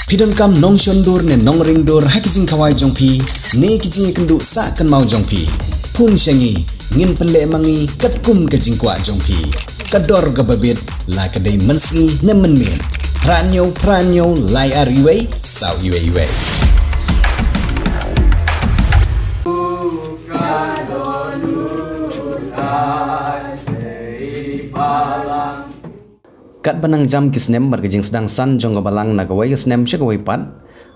Pidon kam nong shondur ne nong ringdur hakijing kawai jongpi ne kijing kendu sa kan mau jongpi pun shangi ngin pele mangi katkum kajing kwa jongpi kador gababit la kadai mensi ne menmin pranyo lai ariwei sau iwei kat banang jam kisnem bergejing sedang san jong kabalang nagawai kisnem syakawai pat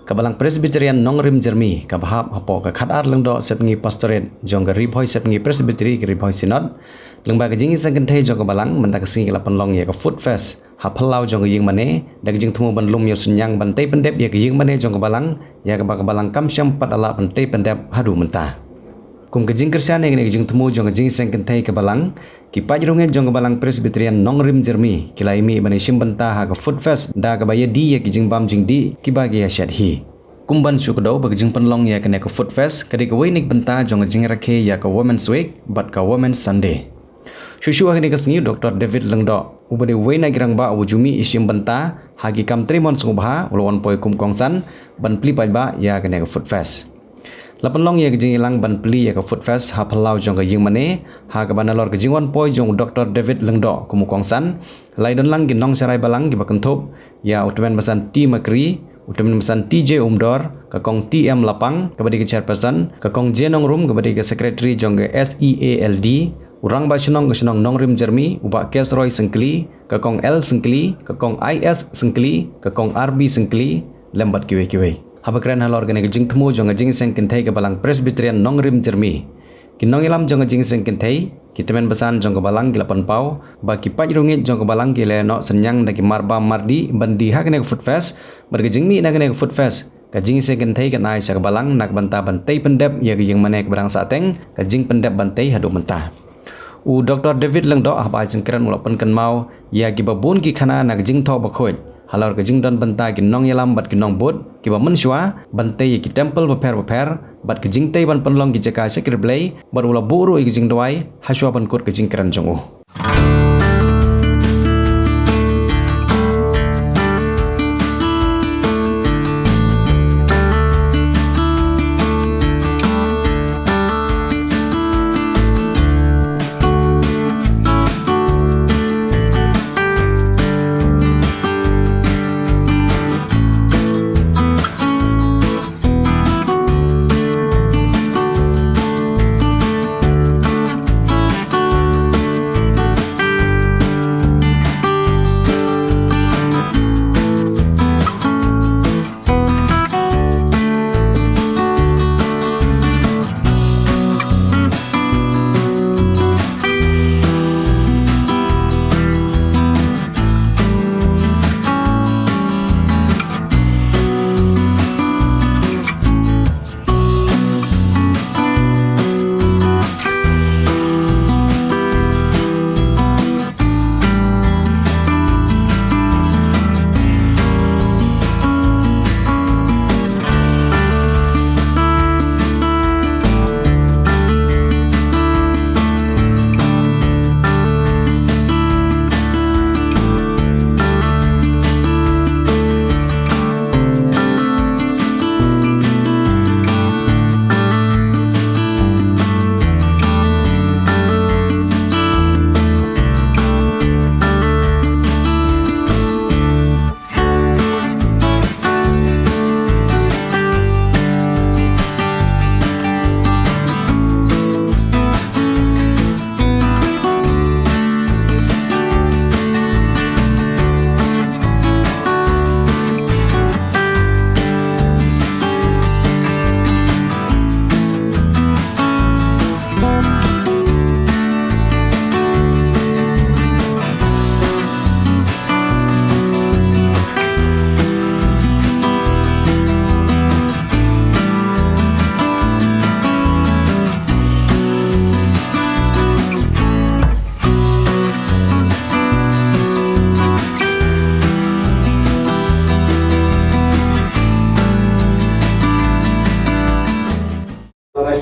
kabalang Presbyterian nongrim jermi kabahap hapo ka khatar lengdo sepngi pastorate jong ka ribhoi sepngi presbytery ka ribhoi synod lengba gejing isang kenthe jong kabalang menta kesingi lapan long ya ka food fest hapalau jong ying mane dagjing tumu ban lum yo sunyang ban tei pendep ya ying mane jong kabalang ya ka kabalang kam syam pat ala ban tei pendep hadu menta kum kejing kersian yang kejing temu jong kejing isang kenthe kabalang Kipai rungen jong kabalang Presbyterian nongrim jermi kilaimi bani simbenta ha ka food fest da ka baya di ya kijing bam jing di kibagi ya syadhi kumban syukdo bagijing penlong ya kene ka food fest kadi ka weinik benta jong jing rakhe ya ka women's week bat ka women's sunday shushu agni ka sngi Dr. David Lengdo ubani weina girang ba wujumi isim benta hagi kam trimon sungubha ulon poi kum kongsan ban pli pai ba ya kene ka food fest lapan long ya kejing ilang ban peli ya ka food fest ha phalau jong ka ying mane ha ka banalor kejing wan poi jong Dr. David Lengdo kumu kongsan laidon lang ginong sarai balang gi bakenthop ya utmen basan T Makri utmen basan TJ Umdor ka kong TM Lapang ka badi ka chairperson ka kong Jenong Room ka badi ka secretary jong ka SEALD urang ba shnong ka shnong nongrim jermi uba Kesroy Sengkli ka kong L Sengkli ka kong IS Sengkli ka kong RB Sengkli lembat kiwe habakran halor gane jing temu jong jing seng kenthai ka balang Presbyterian nongrim jermi kinong ilam jong jing seng kenthai kitemen besan jong ka balang gilapan pau ba kipai rungit jong ka balang gile no senyang dagi marba mardi bandi ha gane food fest bergejing mi na gane food fest ka jing seng kenthai ka nai sa ka balang nak banta bantai pendep ya jing mane ka barang sateng ka jing pendep bantai hadu mentah u Dr. David Lengdo ahba jingkran mulapan kan mau ya gibabun ki khana nak jing tho bakhoi halor ke jing don banta ki nong yalam bat ki nong bot ki ba menshwa bantai ki temple baper bat ke jing tei ban penlong ki jaka sekir blai bar ula buru ki jing dwai haswa ban kut ke jing kran jong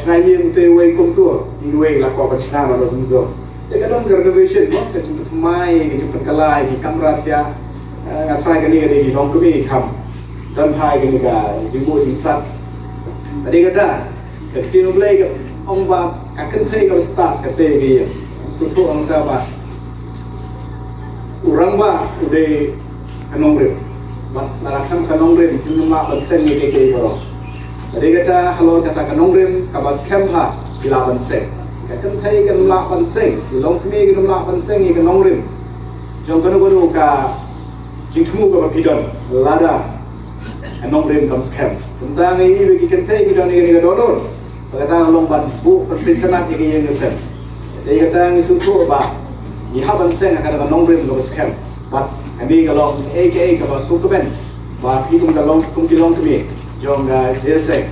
Schneider untuk away contour, away lah kau bersama malu tunjuk. Jadi kadang renovation, mo, kecil mai, kecil kalai, kamera dia, ngatai kali ada di long kami kam. dan hai ke negara jumbo jingsat tadi kata kecil mulai ke ông ba akan thay ke start kata dia suatu orang apa orang ba udah kanong rem larakan kanong rem cuma bensen ni ke baru tadi kata kalau kata kanong rem kabas kempa bila bensen akan thay ke nolak bensen long kami ke nolak bensen ni kanong rem jom kono ka jingmu ke bidon lada kanong rem kam scam tentang ini bagi kentai bidon ni ke dodon kata long ban bu perpintanan ini yang ngesem dia kata ngisutu ba ihaban sen akan kanong rem kam scam but kami kalau AKA ke bas hukumen ba hitung kalong kum kilong kami jong ga jesek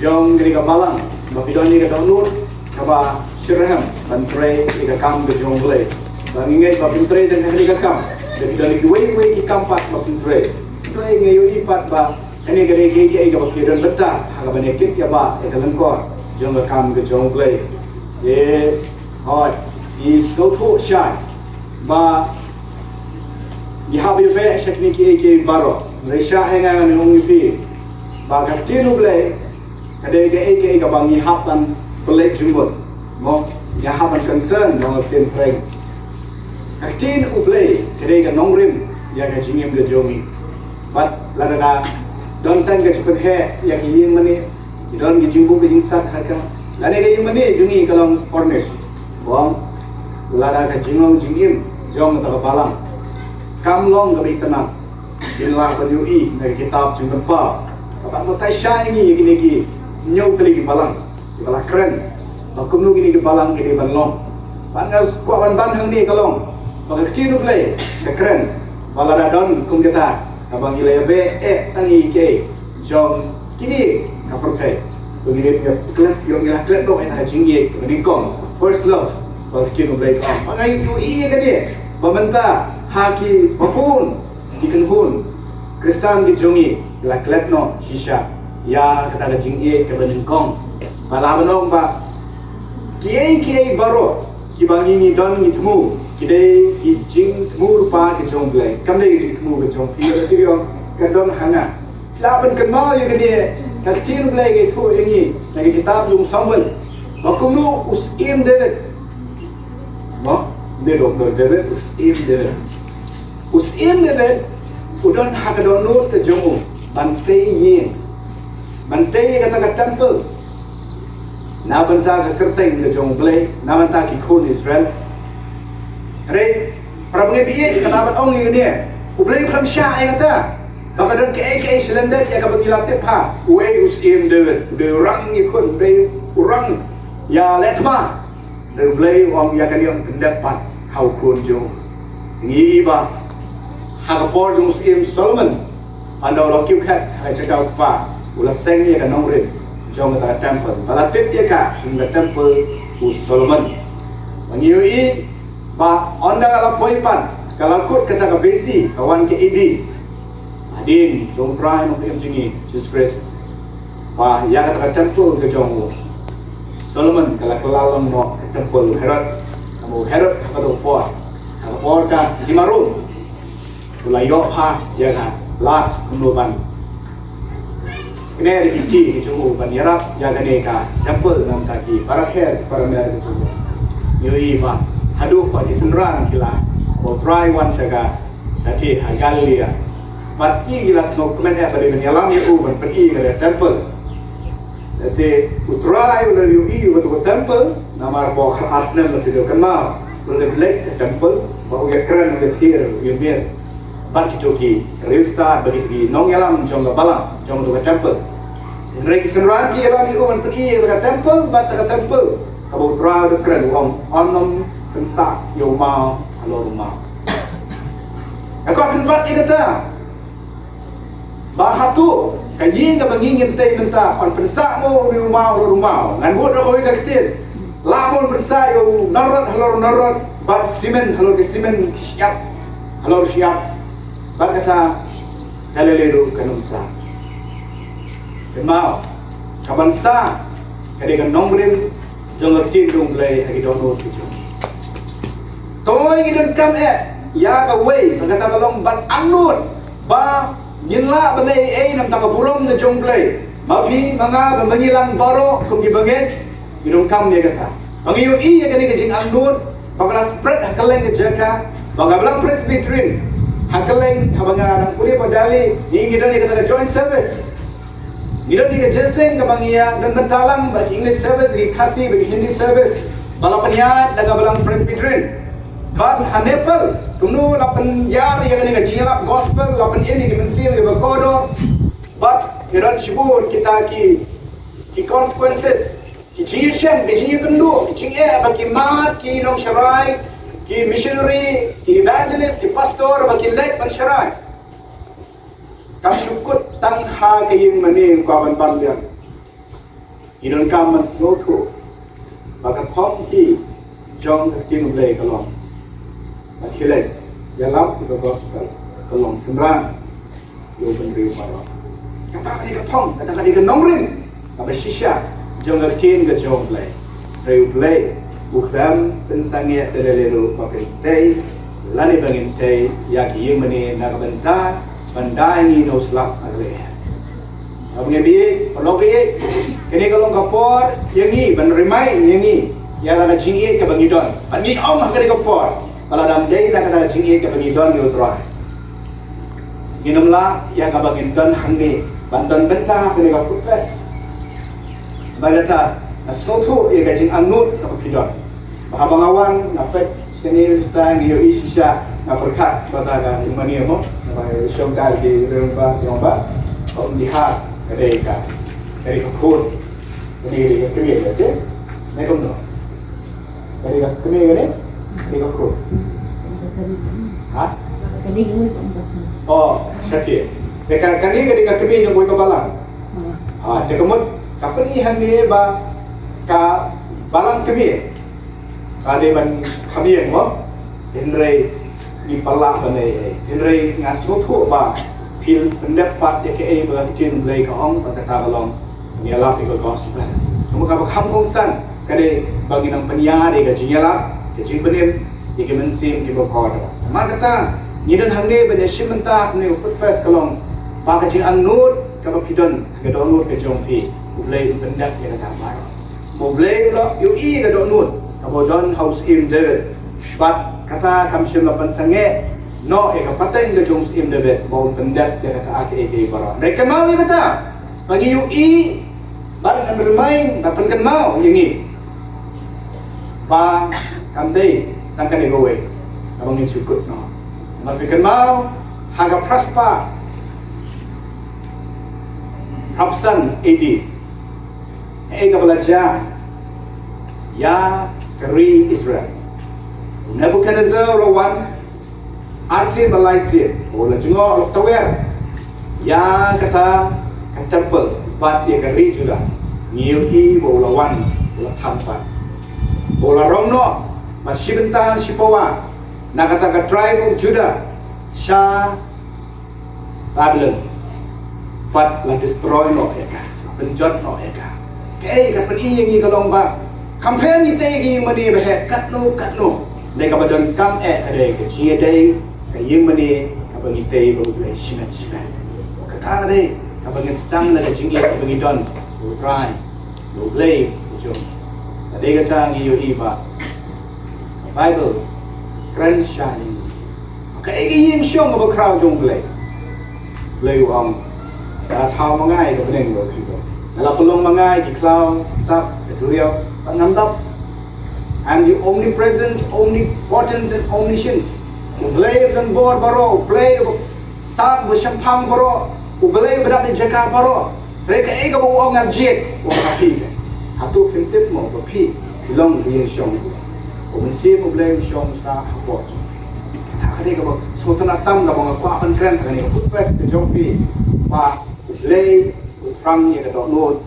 jong ni ke balang ba bidon ni ke download ka ba shirham ban tray ke kam ke jong boleh ba ngai ba pintre dan ni ke kam dan bidon ni wei ki kampat ba pintre tray ngai yo ipat ba ini kali ke bakiran betul, agak banyak kit ya ba, ekalan kor, jangan kam ke jong play, ye, hot, is go to shine, ba, ihabi be sekni ke baro, Malaysia hengan nung ifi, ba kapten play, kadai ke bang ihaban play jumbot, mo, ihaban concern nong kapten play, kapten play, kadai ke nong rim, ya ke jingim ke jongi, but lada don tan ke cepat he ya ki ying mani don ki jingbu ke jingsat khaka lane ke ying mani jungi kalong furnish bong lada ka jingong jingim jong ta palang kam long ke bi tenang jinla ko ui na kitab jingpa apa mo tai shai ni gini ki nyau teli ki palang ki pala keren bakum nu gini ki palang ki ban long pangas ko ban hang ni kalong bag ki nu play ke keren balada don kum kita abang gila be tangi ke jong kini kapur saya tu gini dia klet yang gila klet dong yang jinggi kenikong first love kalau kini break off mangai ui ke dia pementa haki papun dikenhun Kristen di jongi gila klet no shisha ya kata jinggi ke kenikong malam nong ba kiai baru kibang ini don ngitmu kidai jing temu rupa ke jong blai kam dai jing temu ke jong pia sirio ka don hanga laban kan mau ye dia ka tin blai ke thu yengi na ke kitab yung samuel bakum nu usim david mo de doktor david usim david udon haka don nur ke jong bantai kata ka temple na banta ka kerteng ke jong blai na banta ki khon israel Re, perabungan biye kenapa ong ini dia? Ublay peram syah yang kata. Maka dan ke selendar yang kau bergilatip ha. Uwe usim David, udah orang ikut, udah orang ya letma. Dan ublay orang yang kan yang pendapat kau kunjung. Ini iba. Hakapor yung usim Solomon. Anda orang kiukat, hai cakap apa? Ulah seng dia kan nongrin. Jom kata temple. Balatip dia kah? Hingga temple Solomon. Mengiui ba onda kalau poipan kalau kut kata ke besi kawan ke idi adin jom prai no ke jingi Jesus Christ ba ya kata temple ke jong Solomon kalau kelalong no temple Herod kamu por ka di marun ulai yo ha ya kan lat kunuban ini ada kiti ke jong ban yarap ya gane ka temple nam taki para kher para mer ke jong yoi ba Aduh, Pak Disenran kila, mau try one saga, sati Galia. Mati gila snow kemen pada menyalam itu pergi ke temple. Jadi utrai ulah UI waktu ke temple, nama bawa Arsenal lebih jauh kenal. Ulah black ke temple, bawa ya keren ulah tier, ulah Bagi joki, restart bagi di nong yalam jom ke balang, jom ke temple. Mereka Disenran kila itu pergi ke temple, bata ke temple. Kamu utrai udah keren, onom pensak yo mau halo rumah aku akan buat ini kata bahatu kaji nggak mengingin teh minta on pensak mo di rumah ngan buat aku ikat kecil lamun pensak yo narot bat simen halo ke simen siap halo siap bat kata kaleledo kanumsa mau kapan sa kadang nongrim jangan tidur mulai lagi download kecil toy gidan kam ya ka way kata balong ban anut ba Nyinla balay nam takapurom na jong play. Mapi mga mangilang baro kum gibangit minum kam ya kata. Pangiyo iya kani kajing angnut pagala spread hakaleng ke jaka bagablang presbyterian hakaleng habanga nang kulit padali ni gidan ni kata joint service. Gidan ni jeseng kabangiya dan bentalang bagi English service bagi kasi bagi Hindi service. Balapanya dagabalang presbyterian. Ban hanepal tunu lapan yar ya kani kajing gospel lapan ini gimensi bagi bakodo. But Kiran Shibur kita ki consequences ki jiyeshem ki jiyetundu ki jinge bagi mat ki nong sharai ki missionary ki evangelist ki pastor bagi lek ban sharai kam syukut tang ha ke ying mani kwa ban pandian inon kam man slotu baka pom ki jong ki no le kalong bakhile yalap ki gospel kalong semrang yo ben riu maro kata kali ketong, kata kali ke nongring, kata shisha, jong kertin ke jong play, reu play, bukan pensangnya terlalu pakai lani bangin teh, ya kiye mani nak benta, benda ini no selap agak. Abang bi, kalau bi, kini kalau kapor, yang ni ban remai yang ni, ya kata jingi ke bangidon, bangi om kini kapor, kalau dalam day nak kata jingi ke bangidon ni utrai. Ginamlah ya ke bangidon hangi. Bantuan bentah kena ke food fest. Bagata asnotu ia gajing anut ke pidon. Bahabang awan nafet seni stang iyo isisha na perkat bataga imani mo na syongkar di rumba yomba om dihat kadeka dari kekun dari kemie ya sih nekom no dari kemie gane dari kekun ha oh sakit dekat kani ketika kami yang boleh kebalang. Dekamut kapani hani ba ka balang kami. Kade ban kami yang mo henry di palak banai henry ngasuh tu ba pil pendapat DKA ba kecil mulai ke ong kata kalong ni alap ikut gospel. Kamu kapal kampung san kade bagi nang penyiar di gaji nyala gaji penim di kemensim di bawah. Mak kata ni dan hande banyak simentah ni food fest kalong. Baka jing angnut kapag pidon gadonut ke jongpi ulay pendak ya kata mar mo blay lo yu I gadonut kabodon house im David but kata kamsim lapan sange no e kapateng ke jongs im David mo pendak ya kata ake bara mereka mau ya kata bagi yu I ban kan bermain dapat kan mau yang ni ba kandai tangkan ego we abang ni cukut no mafikan mau haga praspa Hapsan 80 Ega belajar Ya keri Israel Nebuchadnezzar lawan Arsir balaisir Ola jengok lok tawer Ya kata temple Bat dia keri juga Ngiuki bola wan Bola tampat Bola romno Masyibentan sipawa Nak kata ke tribe of Judah Shah Babylon Pat la destroy no eka penjot no eka kei ka pen i ngi kalong ba campaign ni te gi mani be kat no le ka badon kam ade ke chi ade ka ying mani ka bangi te bo le shimet ka ta ade ka bangi stang na ka jingi ka bangi don bo try bo play jo ade ka ta ngi yo I ba Bible grand shining ka gi ying shong ba crowd jong play ong đã thao mangai ke beneng go kribo dalam pelong mangai di cloud tap duriau ngam tap I'm the omnipresent omnipotent and omniscient you play dan bor baro play start bersampang baro u play berat di jaka baro mereka ega bo ngam jet o kapi hatu pintip mo kapi long di shong o mesti mo play shong sa hapot tak ada ke sultan atam ga bang kwa pan kren kan food fest ke jompi pa play from ni ka download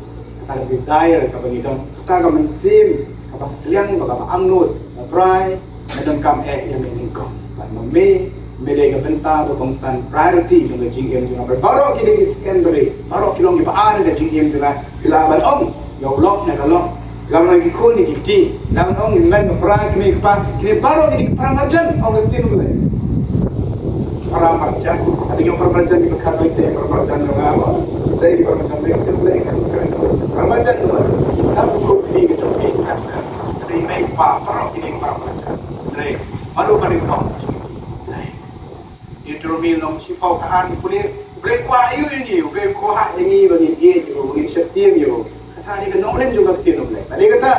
kata desire ka bangidon kata ka mensim ka pasliang ka angnut try dan kam yang meningko ban me mede ka benta do konstan priority jong jing jong baro kini scan bari baro kilong di paan ka jing jong kila ban om yo lock na ka lock lam lagi ko ni kiti lam ong ni men pra kini pa kini baro kini pramarjan ong tin mulai pramarjan Yung permajaan di bekat itu permajaan yang apa? Dari permajaan itu dari kan. Permajaan itu kamu kopi ke copi kan. Dari baik pak ini permajaan. Dari malu paling dong. Itu rumil nong si pau kaan boleh kuah ini, boleh kuah ini bagi dia juga bagi setiap yo. Kata ni kan nonglen juga kita boleh. Tadi kata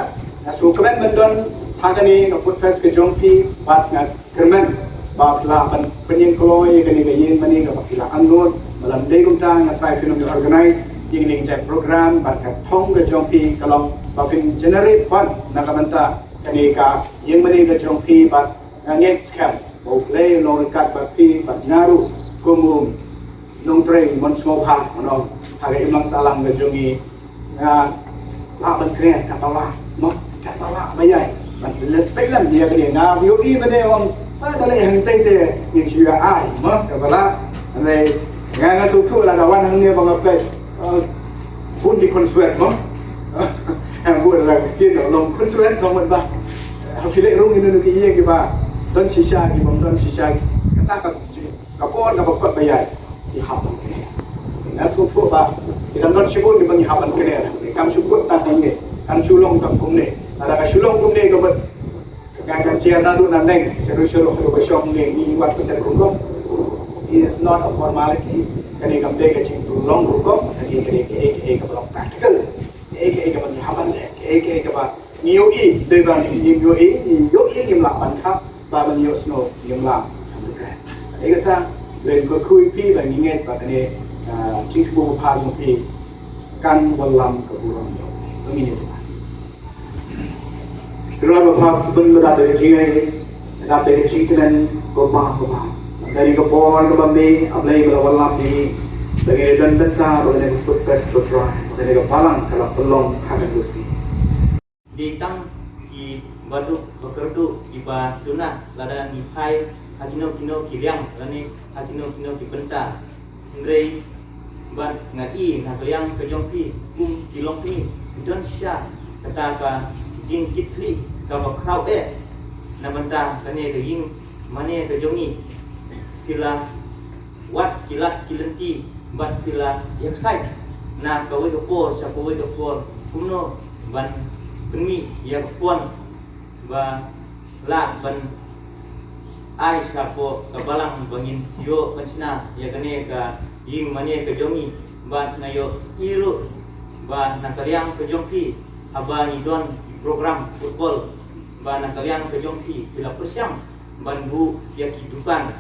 nasukaman mendon hakani ke food fest ke jompi bat ngat kermen. Bakla penyengkoloi kini kayin mani ke bakila anggun malam degum tang ngat try film organize yang ini jai program bakat thong ke jompi kalau bakin generate fund nakamanta kani ka yang mani ke jompi bat ngek scam mau play no kat bakti bat ngaru kumum nong train mon smobha no hari imang salam ke jongi nga la ban kren kapala mo kapala bayai ban pelam dia ke dia nga yoi bade wang ada yang tete yang juga ai mah kepala ane nggak suatu lah kawan yang ni bangga play pun di konsulat mah yang buat lah kita long konsulat long mana pilih rung ini nuki iya kita don sisa kita don sisa kata kapon kapot bayar di hapan kene nggak suatu bah kita don syukur di bang hapan kene kam syukur tak ini kan sulong kampung ni ada sulong kampung ni kabat Gagan Ciana do nandeng seru-seru kalau besyong ni waktu terkumpul is not a formality kani kamde ke cing long rukom kani ke belum practical ke haban ke ba niu i de ba ni yo i ni la ban thap ba ban yo snow ni la ai kata len ko kui pi ba ni nget ba kani cing bu pa mu pi kan walam ke burang yo to ni Kerana bahas sebenarnya dari sini, dari cikinan koma. Dari kepon ke bambi, ablay melawal lambi, dari dan bentar oleh food fest putra, dari kepalang kalau pelong hakan besi. Di tang di badu bekerdu di baduna lada di pai hakino kino kiriang lani hakino kino ki bentar. Ngrei ban ngai nakliang ke jongpi kilong pi don sya kata ka jing kitli kalau crowd na banta kane ke ying mane ke jongi kila wat kilat kilenti bat kila yaksai na kawai ke por sa kawai ke por kuno ban penmi ya puan ba la ban ai sa po kabalang bangin yo pasna ya kane ka ying mane ke jongi bat ngayo iru ba nakaliang ke jongpi aba ni don program football ba nakaliang ke jongpi bila persiam ban bu ya kehidupan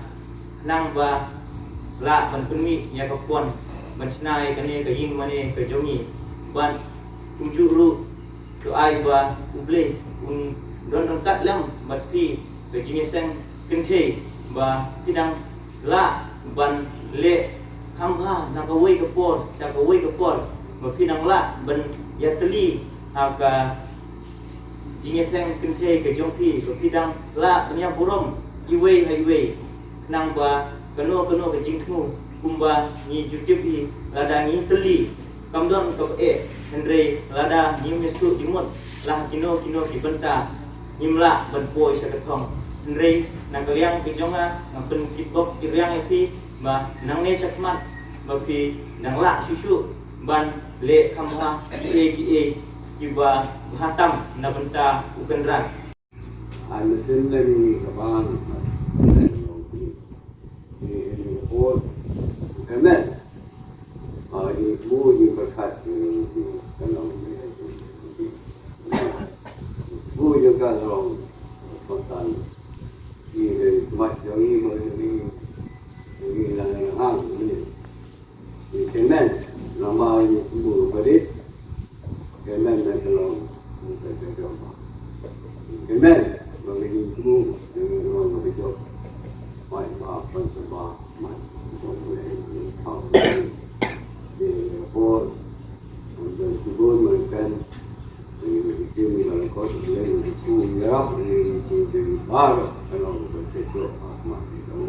nang ba la ban penmi ya ke puan ban snai kane ke ying mane ke jongi ban tunjuru to ai ba uble don angkat lam bat pi ke jiniseng kenthe ba pidang la ban le hangha nakawai ke por nakawai ke por ba pidang la ban ya teli aga jingeseng kenthe ke jongpi ke pidang la nya burom iwe highway nang ba kano ke jingtmu kumba ni judipi lada ni teli kamdon ke Henry lada ni mestu dimut lah kino ki benta nimla ban poi sa ketong Henry nang kaliang ke jonga nang pen kitbok kiriang epi ba nang ne sakmat ba pi nang la susu ban le kamha le ki kiba hatam na benta ukendran mesin lagi kapan ini port kemen ibu yang berkat kalau ibu juga orang kontan ini mat jauhi ini hang ini kemen nama ibu berit kemen dan kalau kemen bagi ibu dengan orang bekerja mai apa sebab mai boleh tahu por untuk ibu mereka itu dalam kos yang itu merah itu baru kalau bekerja apa itu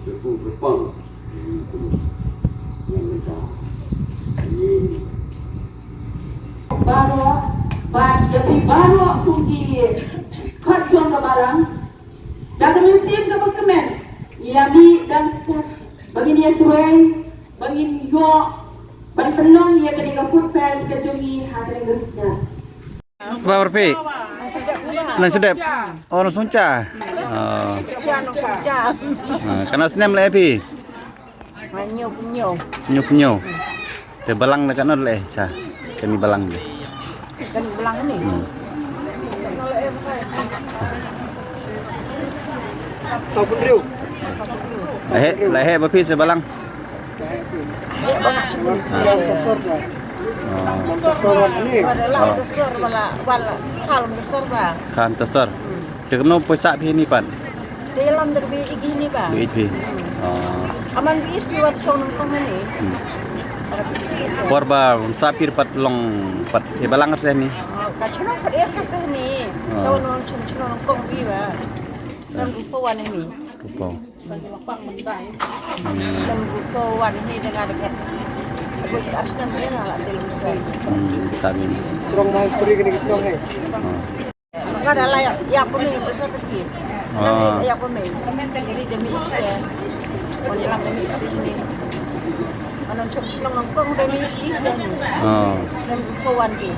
itu berfang itu mereka ini baru tung di kat juang ke barang dah kemen sim ke kemen Inami dan staff bagi dia tuai bagi yo bagi pelong ia kena food fest ke jungi hati gesnya. Apa berpi? Nang sedap. Orang sunca. Kena senem le pi. Nyup. Te balang dekat nol le sa. Kami balang ni. Kan belang ni. Lehe berpi se balang. Kan tesor. Tekno pesak pi ni pan. Dalam derbi igini ba. Pi. Aman bis buat song nong ni. Porba sapir pat long pat e balang se ni. Kacuna padir kasih ni. Cawan nong cun nong kong bi ba. Dan rupawan ini. Rupa. Dan rupawan ini dengan dekat. Aku harus nanti lah televisi. Sabi ni. Strong mau story kini strong ni. Enggak ada layak. Ya aku ni besar kecil. Nanti ya aku ni. Jadi demi iksen. Kalau dalam demi iksen ini. Kalau cuma nongkrong demi iksen. Dan rupawan ni.